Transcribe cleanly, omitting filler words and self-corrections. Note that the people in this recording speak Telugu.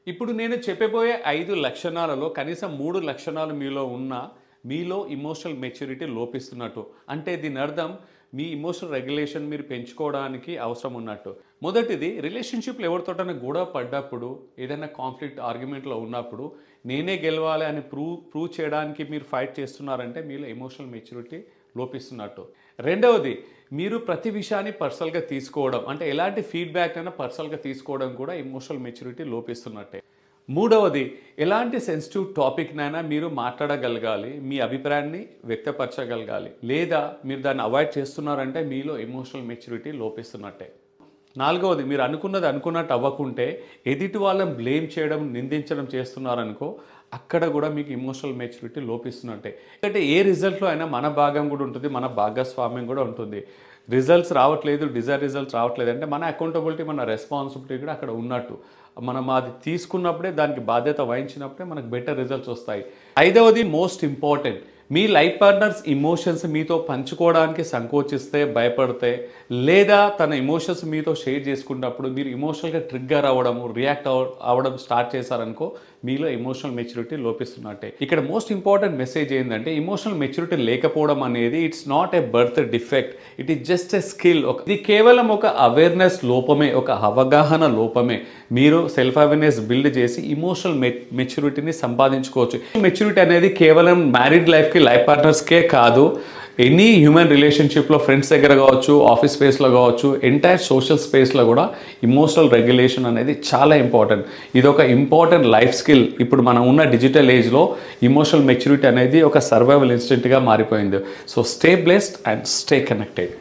ఇప్పుడు నేను చెప్పబోయే 5 లక్షణాలలో కనీసం 3 లక్షణాలు మీలో ఎమోషనల్ మెచ్యూరిటీ లోపిస్తున్నట్టు. అంటే దీని అర్థం మీ ఎమోషనల్ రెగ్యులేషన్ మీరు పెంచుకోవడానికి అవసరం ఉన్నట్టు. మొదటిది, రిలేషన్షిప్లో ఎవరితోటైనా గొడవ పడ్డప్పుడు, ఏదైనా కాన్ఫ్లిక్ట్ ఆర్గ్యుమెంట్లో ఉన్నప్పుడు నేనే గెలవాలి అని ప్రూవ్ చేయడానికి మీరు ఫైట్ చేస్తున్నారంటే మీలో ఎమోషనల్ మెచ్యూరిటీ లోపిస్తున్నట్టు. రెండవది, మీరు ప్రతి విషయాన్ని పర్సనల్గా తీసుకోవడం, అంటే ఎలాంటి ఫీడ్బ్యాక్ అయినా పర్సనల్గా తీసుకోవడం కూడా ఎమోషనల్ మెచ్యూరిటీ లోపిస్తున్నట్టే. మూడవది, ఎలాంటి సెన్సిటివ్ టాపిక్నైనా మీరు మాట్లాడగలగాలి, మీ అభిప్రాయాన్ని వ్యక్తపరచగలగాలి, లేదా మీరు దాన్ని అవాయిడ్ చేస్తున్నారంటే మీలో ఎమోషనల్ మెచ్యూరిటీ లోపిస్తున్నట్టే. నాలుగవది, మీరు అనుకున్నట్టు అవ్వకుంటే ఎదుటి వాళ్ళని బ్లేమ్ చేయడం, నిందించడం చేస్తున్నారనుకో, అక్కడ కూడా మీకు ఎమోషనల్ మెచ్యూరిటీ లోపిస్తున్నట్టే. ఎందుకంటే ఏ రిజల్ట్లో అయినా మన భాగం కూడా ఉంటుంది, మన భాగస్వామ్యం కూడా ఉంటుంది. రిజల్ట్స్ రావట్లేదు, డిజైర్ రిజల్ట్స్ రావట్లేదు అంటే మన అకౌంటబిలిటీ, మన రెస్పాన్సిబిలిటీ కూడా అక్కడ ఉన్నట్టు. మనం అది తీసుకున్నప్పుడే, దానికి బాధ్యత వహించినప్పుడే మనకు బెటర్ రిజల్ట్స్ వస్తాయి. ఐదవది, మోస్ట్ ఇంపార్టెంట్, మీ లైఫ్ పార్ట్నర్స్ ఎమోషన్స్ మీతో పంచుకోవడానికి సంకోచిస్తే, భయపడితే, లేదా తన ఎమోషన్స్ మీతో షేర్ చేసుకున్నప్పుడు మీరు ఎమోషనల్గా ట్రిగ్గర్ అవ్వడము, రియాక్ట్ అవ్వడం స్టార్ట్ చేశారనుకో, మీలో ఎమోషనల్ మెచ్యూరిటీ లోపిస్తున్నట్టే. ఇక్కడ మోస్ట్ ఇంపార్టెంట్ మెసేజ్ ఏంటంటే, ఎమోషనల్ మెచ్యూరిటీ లేకపోవడం అనేది it's not a birth defect, it is just a skill. ఇది కేవలం ఒక అవేర్నెస్ లోపమే, ఒక అవగాహన లోపమే. మీరు సెల్ఫ్ అవేర్నెస్ బిల్డ్ చేసి ఎమోషనల్ మెచ్యూరిటీని సంపాదించుకోవచ్చు. మెచ్యూరిటీ అనేది కేవలం మ్యారీడ్ లైఫ్కి, లైఫ్ పార్ట్నర్స్కే కాదు, ఎనీ హ్యూమన్ రిలేషన్షిప్లో, ఫ్రెండ్స్ దగ్గర కావచ్చు, ఆఫీస్ స్పేస్లో కావచ్చు, ఎంటైర్ సోషల్ స్పేస్లో కూడా ఎమోషనల్ రెగ్యులేషన్ అనేది చాలా ఇంపార్టెంట్. ఇది ఒక ఇంపార్టెంట్ లైఫ్ స్కిల్. ఇప్పుడు మనం ఉన్న డిజిటల్ ఏజ్లో ఎమోషనల్ మెచ్యూరిటీ అనేది ఒక సర్వైవల్ ఇన్స్టింక్ట్గా మారిపోయింది. So stay blessed and stay connected.